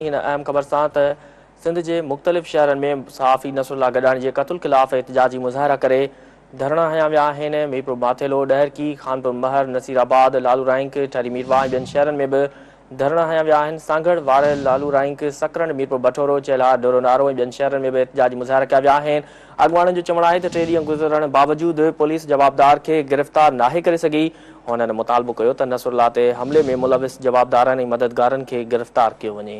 इन अहम ख़बर सां त सिंध जे मुख़्तलिफ़ शहरनि में सहाफ़ी नसरुल्ला गडानी जे क़त्ल ख़िलाफ़ एहतिजाजी मुज़ाहिरा करे धरणा हया विया आहिनि। मीरपुर माथेलो, डहरकी, खानपुर महर, नसीराबाद, लालू राइंक, ठरी मीरवा ऐं ॿियनि शहरनि में बि धरणा हया विया आहिनि। सांगड़, वार, लालू राइंक, सकरन, मीरपुर बठोरो, चेला, डोरोनारो ऐं ॿियनि शहरनि में बि एहतिजाजी मुज़ाहिरा कया विया आहिनि। अॻुवाणनि जो चवणु आहे त 3 ॾींहं गुज़रण बावजूदि पुलिस जवाबदार खे गिरफ़्तार नाहे करे सघी। हुननि मुतालबो कयो त नसरुल्ला ते हमले में मुलविस जवाबदारनि ऐं मददगारनि खे गिरफ़्तार कयो वञे।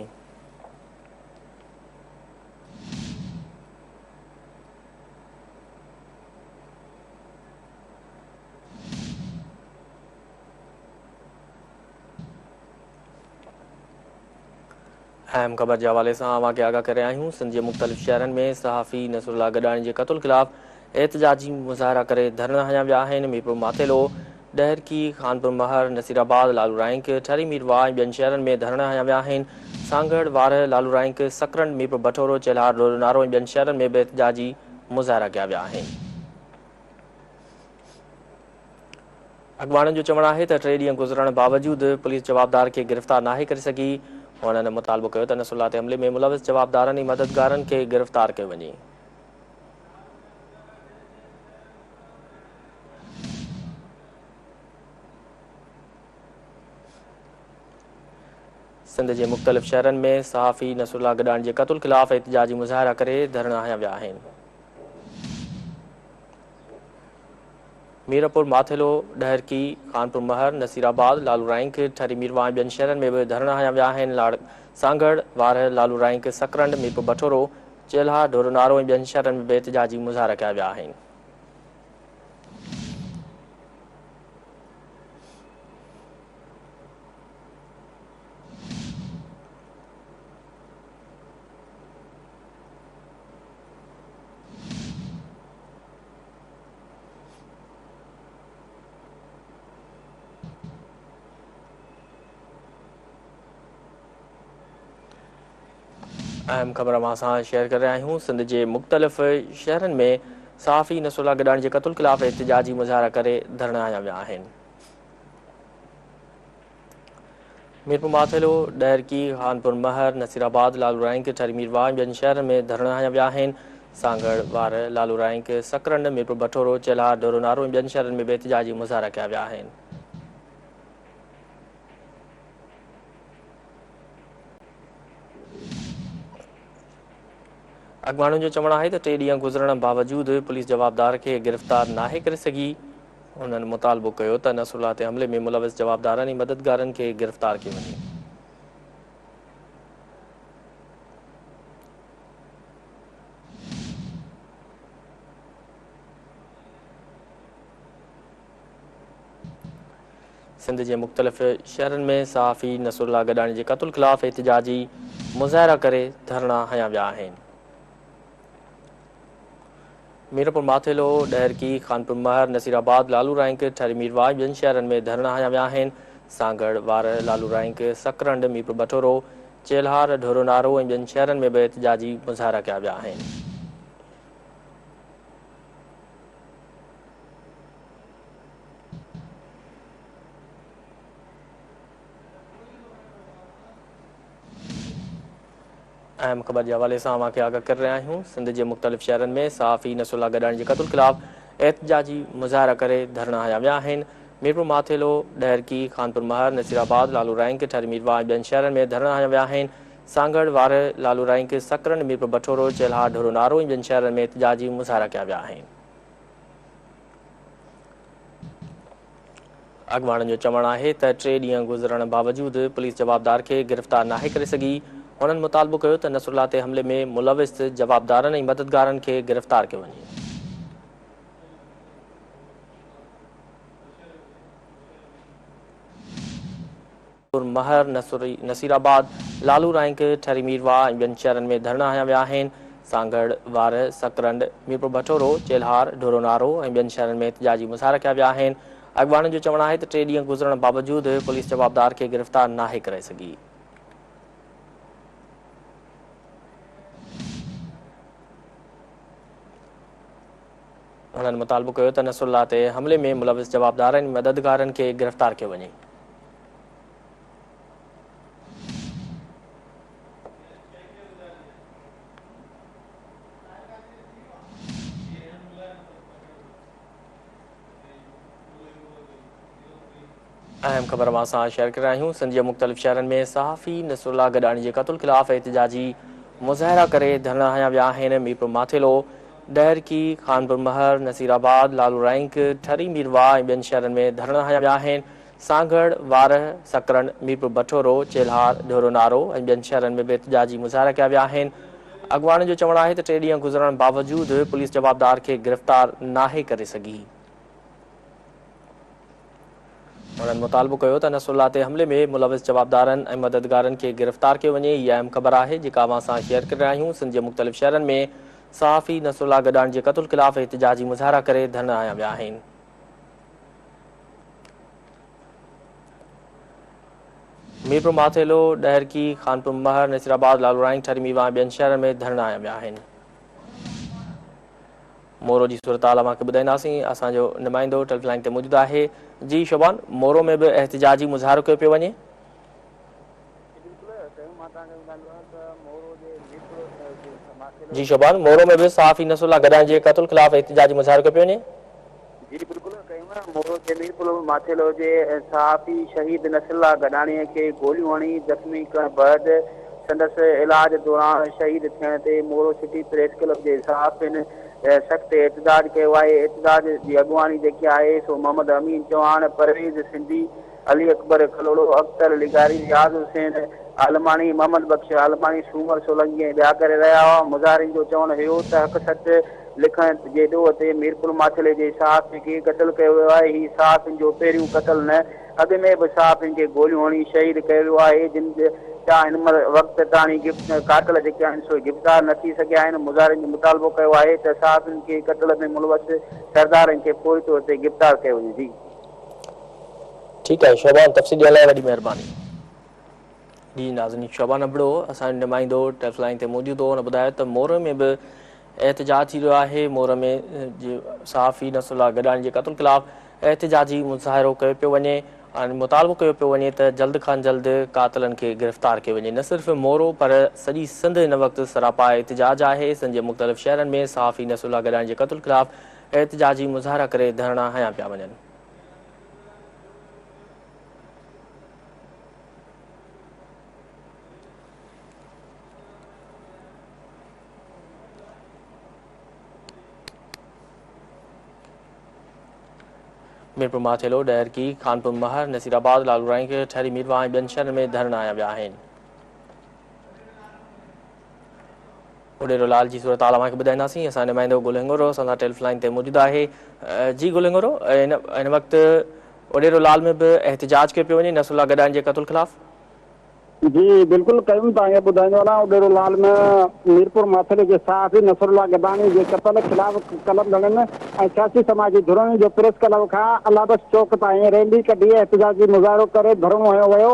अहम ख़बर के हवाले से अवां खे आगाह करे आहियूं। सिंध के मुख़्तलिफ़ शहरनि में सहाफ़ी नसरुल्ला गडानी के क़त्ल ख़िलाफ़ एहतिजाजी मुज़ाहिरा करे धरणा हया विया आहिनि। मीरपुर माथेलो, डहरकी, खानपुर महर, नसीराबाद, लालू राइंक, ठरी मीरवा ऐं ॿियनि शहरनि में धरणा हया विया आहिनि। सांगड़, वार, लालू राइंक, सकरन, मीरपुर बठोरो, चेल्हार, डोरोनारो ऐं ॿियनि शहरनि में बि एहतिजाजी मुज़ाहिरा कया विया आहिनि। अॻुवाणनि जो चवणु आहे त 3 ॾींहं गुज़रण बावजूदि पुलिस जवाबदार खे गिरफ़्तार नाहे करे सघी। हुननि मुतालबो कयो त नसरुल्ला ते हमले में मुलविस जवाबदारनि ऐं मददगारनि खे गिरफ़्तार कयो वञे। सिंध के मुख़्तलिफ़ शहरनि में सहाफ़ी नसरुल्ला गडानी के क़त्ल ख़िलाफ़ एहतिजाजी मुज़ाहिरा करे धरणा हया विया आहिनि। मीरपुर माथेलो, डहरकी, खानपुर महर, नसीराबाद, लालू राइंक, ठरी मीरवा ऐं ॿियनि शहरनि में बि धरणा हया विया आहिनि। सांगड़, वार, लालू राइंक, सकरन, मीरपुर बठोरो, चेल्हा, डोरोनारो ऐं ॿियनि शहरनि में बि एहतिजाजी मुज़ाहिरा कया विया आहिनि। अहम ख़बर अवां सां शेयर करे रहिया आहियूं। सिंध जे मुख़्तलिफ़ शहरनि में सहाफ़ी नसरुल्ला गडानी जे क़त्ल ख़िलाफ़ एहतिजाजी मुज़ाहिरा करे धरणा हया विया आहिनि। मीरपुर माथेलो, डहरकी, खानपुर महर, नसीराबाद, लालू राइंक, ठरी मीरवा ऐं ॿियनि शहरनि में धरणा हया विया आहिनि। सांगड़, वार, लालू राइंक, सकरन, मीरपुर बठोरो, चेल्हा, डोरोनारो ऐं ॿियनि शहरनि में बि एहतिजाजी मुज़ाहिरा कया विया आहिनि। अॻुवाणनि जो चवणु आहे त 3 ॾींहं गुज़रण बावजूदि पुलिस जवाबदार खे गिरफ़्तार नाहे करे सघी। हुननि मुतालबो कयो त नसरुल्ला ते हमले में मुलविस जवाबदारनि ऐं मददगारनि खे गिरफ़्तार कयो वञे। सिंध के मुख़्तलिफ़ शहरनि में सहाफ़ी नसरुल्ला गडानी के क़त्ल ख़िलाफ़ एहतिजाजी मुज़ाहिरा करे धरणा हया विया आहिनि। मीरपुर माथेलो, डहरकी, खानपुर महर, नसीराबाद, लालू राइंक, ठरी मीरवा ऐं ॿियनि शहरनि में धरणा हया विया आहिनि। सांगड़, वार, लालू राइंक, सकरंड, मीरपुर बठोरो, चेल्हार, डोरोनारो ऐं ॿियनि शहरनि में बि एहतिजाजी मुज़ाहिरा कया विया आहिनि। अहम ख़बर के हवाले से अवां खे आगाह करे रहिया आहियूं। सिंध के मुख़्तलिफ़ शहरनि में सहाफ़ी नसरुल्ला गडानी के क़त्ल ख़िलाफ़ एहतिजाजी मुज़ाहिरा करे धरणा हया विया आहिनि। मीरपुर माथेलो, डहरकी, खानपुर महर, नसीराबाद, लालू राइंक, ठरी मीरवा ऐं ॿियनि शहरनि में धरणा हया विया आहिनि। सांगड़, वार, लालू राइंक, सकरन, मीरपुर बठोरो, चेल्हा, डोरोनारो ऐं ॿियनि शहरनि में एहतिजाजी मुज़ाहिरा कया विया आहिनि। अॻुवाणनि जो चवणु आहे त 3 ॾींहं गुज़रण बावजूदि पुलिस जवाबदार खे गिरफ़्तार नाहे करे सघी। हुननि मुतालबो कयो त नसरुल्ला ते हमले में मुलविस जवाबदारनि ऐं मददगारनि खे गिरफ़्तार कयो वञे। महर, नसीराबाद, लालू राइंक, ठरी मीरवा ऐं ॿियनि शहरनि में धरणा हया विया आहिनि। सांगड़, वार, सकरंड, मीरपुर बठोरो, चेल्हार, डोरोनारो ऐं ॿियनि शहरनि में एहतिजाजी मुज़ाहिरा कया विया आहिनि। अॻुवाणनि जो चवणु आहे त 3 ॾींहं गुज़रण बावजूदि पुलिस जवाबदार खे गिरफ़्तार नाहे करे सघी। हुननि मुतालबो कयो त नसरुल्ला ते हमले में मुलविस जवाबदारनि ऐं मददगारनि खे गिरफ़्तार कयो वञे। अहम ख़बर मां सां शेयर करे रहिया आहियूं। सिंध जे मुख़्तलिफ़ शहरनि में सहाफ़ी नसरुल्ला गडानी जे क़त्ल ख़िलाफ़ एहतिजाजी मुज़ाहिरा करे धरना हया विया आहिनि। मीरपुर माथेलो, डहरकी, खानपुर महर, नसीराबाद, लालू रैंक, ठरी मीरवा ऐं ॿियनि शहरनि में धरना हया विया आहिनि। सांगड़, वारह, सकरन, मीरपुर बठोरो, चेल्हार, ढोरो नारो ऐं ॿियनि शहरनि में बि एहतिजाजी मुज़ाहिरा कया विया आहिनि। अॻवाननि जो चवणु आहे त 3 ॾींहं गुज़रण बावजूदि पुलिस जवाबदार खे गिरफ़्तार नाहे करे सघी। उन्हनि मुतालबो कयो त नसरुल्ला ते हमले में मुलविस जवाबदारनि ऐं मददगारनि खे गिरफ़्तार कयो वञे। इहा अहम ख़बर आहे जेका मां सां शेयर करे रहिया आहियूं। सिंध जे मुख़्तलिफ़ शहरनि में सहाफ़ी नसरुल्ला गडानी जे क़त्ल ख़िलाफ़ एहतिजाजी मुज़ाहिरा करे धरना हया विया आहिनि। मीरपुर माथेलो, डहरकी, खानपुर महर, नसीराबाद, लालू रैंक, ठरी मीरवा ऐं ॿियनि शहरनि में धरना हया विया आहिनि। मोरो जी सूरत हाल अव्हांखे ॿुधाईंदासीं। असांजो नुमाइंदो टेलीफोन लाइन ते मौजूदु आहे। जी शोभान, मोरो में बि एहतिजाजी मुज़ाहिरो कयो पियो वञे। जी शोभान, मोरो में भी सहाफ़ी नसरुल्ला गडानी जे क़त्ल ख़िलाफ़ एहतिजाजी मुज़ाहिरो कयो पियो वञे। जी बिल्कुल मोरो जे मीरपुर माथेलो जे सहाफ़ी शहीद नसरुल्ला गडानी के गोलियूं हणी ज़ख़्मी करण बैदि संदसि इलाज दौरान शहीद थियण ते मोरो सिटी प्रेस क्लब जे सहाफ़ियुनि सख़्त एहतजाज कयो आहे। एहतजाज जी अॻुवानी जेकी आहे सो मोहम्मद अमीन चौहान, परवेज़ सिंधी, अली अकबर कलोड़ो, अख्तर लिगारी, रियाज़ हुसैन आलमानी, मोहम्मद बख्श आलमानी, सूमर सोलंकी ऐं ॿिया करे रहिया हुआ। मुज़ाहिरनि जो चवणु हुयो त हक़ सच लिखण जे ॾोह ते मीरपुर माथेले जे सहाफ़ी खे क़त्ल कयो वियो आहे। हीउ सहाफ़ियुनि जो पहिरियों क़त्ल न, अॻु में बि सहाफ़ियुनि खे गोलियूं हणी शहीद कयो वियो आहे। जिन छा हिन वक़्त ताणी कातिल जेके आहिनि सो गिरफ़्तार न थी सघिया आहिनि। मुज़ाहिरनि जो मुतालबो कयो आहे त सहाफ़ियुनि खे क़त्ल में मुलवस सरदारनि खे फौरी तौर ते गिरफ़्तार कयो वञे। जी ठीकु आहे शोभान, तफ़सील ॾियण लाइ वॾी महिरबानी। जी नाज़रीन, शोभान अबड़ो असांजो नुमाइंदो टेलीफोन लाइन ते मौजूदु हो। हुन ॿुधायो त मोरो में बि एहतिजाज थी रहियो आहे। मोर में सहाफ़ी नसरुल्ला गडानी जे क़त्ल ख़िलाफ़ एहतिजाजी मुज़ाहिरो कयो पियो वञे ऐं मुतालबो कयो पियो वञे त जल्द खां जल्द कातिलनि खे गिरफ़्तार कयो वञे। न सिर्फ़ु मोरो पर सॼी सिंध हिन वक़्तु सरापा एहतिजाज आहे। सिंध जे मुख़्तलिफ़ शहरनि में सहाफ़ी नसरुल्ला गडानी जे क़त्ल ख़िलाफ़ एहतिजाजी मुज़ाहिरा करे धरना हया पिया वञनि। मीरपुर माथेलो, डहरकी, खानपुर महर, नसीराबाद, लालू रैंक, ठरी मीरवा ऐं ॿियनि शहरनि में धरना हया विया आहिनि। उडेरो लाल जी सूरत हाल अव्हांखे ॿुधाईंदासीं। असां नुमाइंदो गुल हिंगोरो असां सां टेलीफोन लाइन ते मौजूदु आहे। जी गुल हिंगोरो, हिन वक़्तु उडेरो लाल में बि एहतिजाज कयो पियो वञे नसरुल्ला गडानी जे क़त्ल ख़िलाफ़। जी बिल्कुलु कयूं तव्हांखे ॿुधाईंदो वञा। उडेरो लाल में मीरपुर माथेले जे सहाफ़ी नसरुल्ला गडानी जे क़त्ल ख़िलाफ़ कलम घड़नि ऐं सियासी समाजी धुरनि जो प्रेस क्लब खां अलाबस चौक ताईं रैली कढी एहतिजाजी मुज़ाहिरो करे धरणो हयो वियो।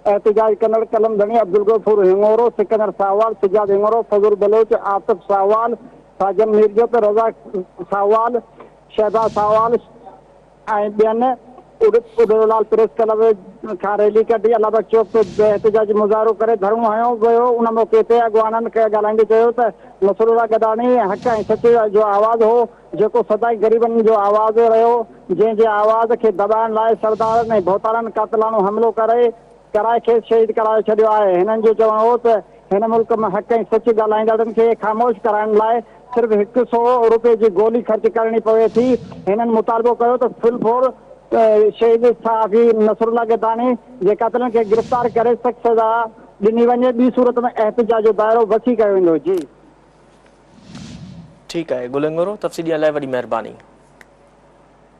एहतिजाज कंदड़ कलम घणी अब्दुल गफूर हिंगोरो, सिकंदर साहवाल, सिजाद हिंगोरो, फज़ुल बलोच, आतिफ साहवाल, साजन मीरजत, रज़ा साहवाल, शहबाज साहवाल ऐं ॿियनि उडेरोलाल प्रेस क्लब खां रैली कढी अलाबस चौक ते एहतिजाजी मुज़ाहिरो करे धरणो हयो वियो। उन मौक़े ते अॻवाननि खे ॻाल्हाईंदे चयो त नसरुल्ला गडानी हक़ ऐं सच जो आवाज़ हो जेको सदाई ग़रीबनि जो आवाज़ रहियो, जंहिंजे आवाज़ खे दॿाइण लाइ सरदारनि ऐं भोतारनि कातिलानो हमलो कराए खे शहीद कराए छॾियो आहे। हिननि जो चवणु हो त हिन मुल्क में हक़ ऐं सच ॻाल्हाईंदड़नि खे ख़ामोश कराइण लाइ सिर्फ़ु ₹100 जी गोली ख़र्च करणी पवे थी। हिननि मुतालबो कयो त फिलफोर शहीद सहाफ़ी नसरुल्ला गडानी जे कातिलनि खे गिरफ़्तार करे सख़्त सज़ा ॾिनी वञे। ॿी सूरत में एहतिजाज जो दाइरो वसी कयो वेंदो। जी ठीकु आहे गुल हिंगोरो, तफ़सील ॾियण लाइ वॾी महिरबानी।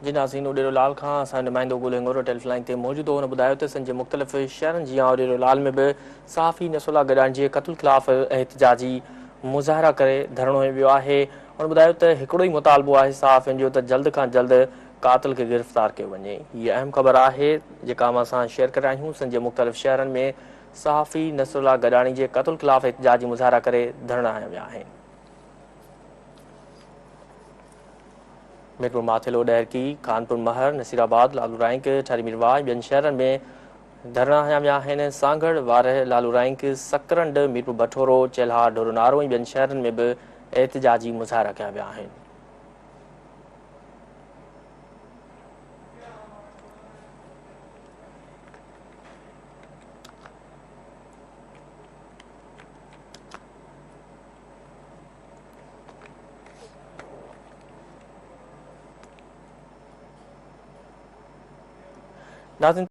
जी नाज़रीन, उडेरो लाल खां असांजो नुमाइंदो गुल हिंगोरो टेलीफोन लाइन ते मौजूदु हो। हुन ॿुधायो त सिंध जे मुख़्तलिफ़ शहरनि जीअं उडेरो लाल में बि सहाफ़ी नसरुल्ला गडानी जे क़त्ल ख़िलाफ़ एहतिजाजी मुज़ाहिरा करे धरणो वियो आहे। हुन ॿुधायो त हिकिड़ो ई मुतालबो आहे सहाफ़ियुनि जो त जल्द खां जल्द कातिल खे गिरफ़्तार कयो वञे। हीअ अहम ख़बर आहे जेका मां असां शेयर करे रहिया आहियूं। सिंध जे मुख़्तलिफ़ शहरनि में सहाफ़ी नसरुल्ला गडानी जे क़त्ल ख़िलाफ़ एहतिजाजी मुज़ाहिरा करे धरणा हया विया आहिनि। मीरपुर माथेलो, डहरकी, कानपुर महर, नसीराबाद, लालू रैंक, ठरी मीरवा ऐं ॿियनि शहरनि में धरना हया विया आहिनि। सांगड़, वारह, लालू रैंक, सकरंड, मीरपुर बठोरो, चेल्हार, ढोरो नारो ऐं ॿियनि शहरनि में बि एहतिजाजी मुज़ाहिरा कया विया आहिनि। नाज़रीन